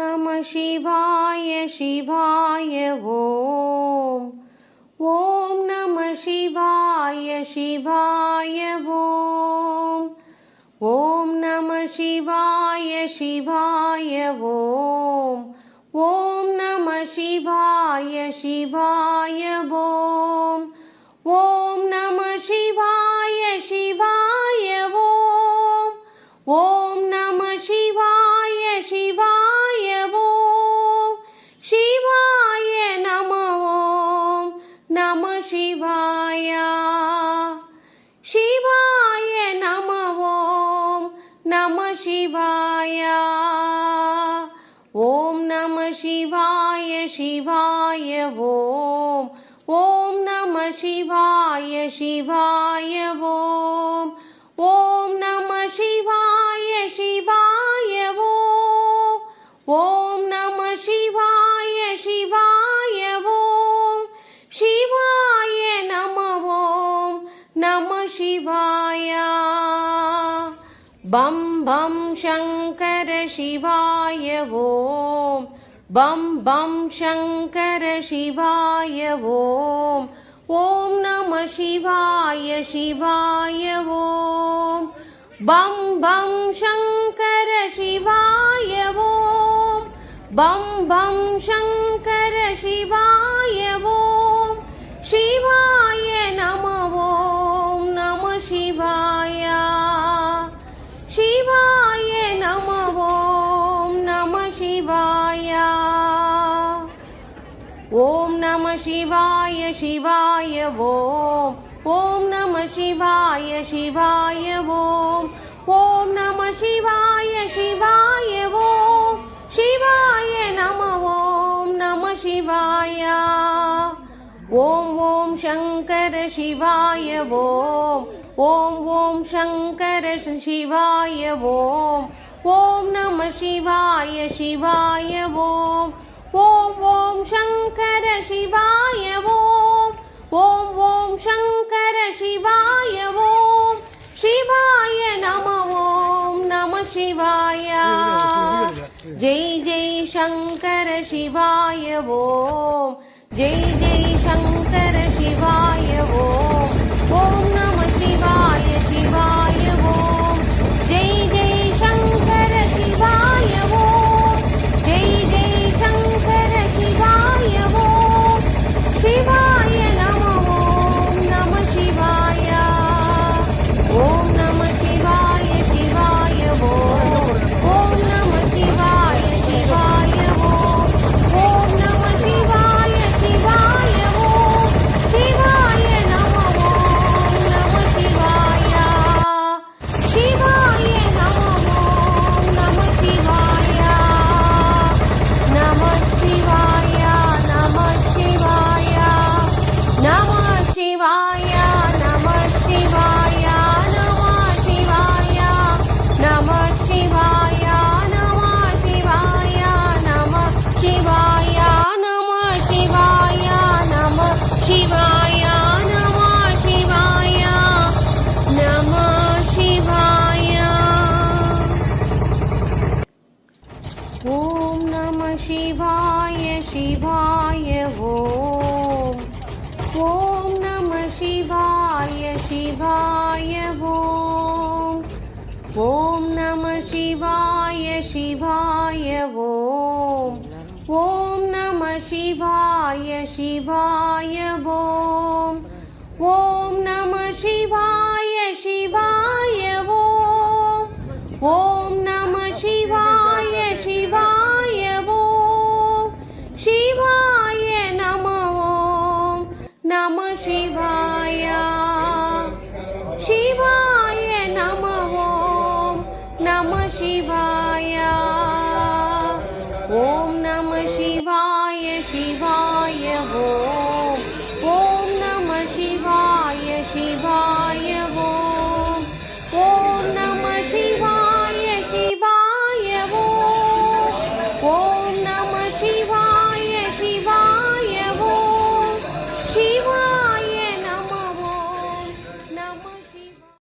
நமः சிவாய சிவாய ஓம். ஓம் நமः சிவாய சிவாய ஓம். ஓம் நமः சிவாய சிவாய ஓம். ஓம் நமः சிவாய சிவாய ஓம். ஓம் நமः சிவாய சிவாய ஓம். ஓம் நமः சிவாய சிவாய ஓம். சிவாய நம ஓம் நமः சிவாய. சிவாய நம ஓம் நமः சிவாய. ஓம் நமः சிவாய சிவாய ஓம். ஓம் நமः சிவாய சிவாய ஓம். ஓம் நமः சிவாய சிவாய ஓம். ஓம் நமः சிவாய சிவாய ஓம். சிவாய நம ஓம் நமः சிவாய. பம் பம் சங்கர சிவாய ஓம். பம் பம் சங்கர சிவாய ஓம். ஓம் நமः சிவாய சிவாய ஓம். பம் பம் சங்கர சிவாய ஓம். பம் பம் சங்கர சிவாய ஓம். சிவாய நம ஓம் நமः சிவாய. சிவாய நம ஓம் நமः சிவாய. ஓம் நமः சிவாய சிவாய ஓம். ஓம் நமः சிவாய சிவாய ஓம். ஓம் நமः சிவாய சிவாய ஓம். சிவாய நம ஓம் நமः சிவாய. ஓம் ஓம் சங்கர சிவாய ஓம். ஓம் ஓம் சங்கர சிவாய ஓம். ஓம் நமः சிவாய சிவாய ஓம். ஓம் ஓம் சங்கர சிவாய ஓம். ஓம் ஓம் சங்கர சிவாய ஓம். சிவாய நம ஓம் நமः சிவாய. ஜெய் ஜெய் சங்கர சிவாய ஓம். ஜெய் ஜெய் சங்கர சிவாய ஓம். ஓம் நமः சிவாய சிவாய ஓம். ஜெய் ஜெய் சங்கர சிவாய ஓம். ஜெய் ஜெய் சங்கர சிவாய ஓம். சிவாய நம ஓம் நமः சிவாய. ஓம் நமः சிவாய சிவாய ஓம். ஓம் நமः சிவாய சிவாய ஓம். ஓம் நமः சிவாய சிவாய ஓம். சிவாய நம ஓம் நமः சிவாய. சிவாய நம ஓம் நமः சிவாய. நமः சிவாய நமः சிவாய. நமः சிவாய நமः சிவாய. நமः சிவாய நமः சிவாய. நமः சிவாய நமः சிவாய. நமः சிவாய நமः சிவாய. நமः சிவாய நமः சிவாய. ஓம் நமः சிவாய சிவாய ஓம். ஓம் நமः சிவாய சிவாய ஓம். ஓம் நமः சிவாய சிவாய ஓம். ஓம் நமः சிவாய சிவாய ஓம்.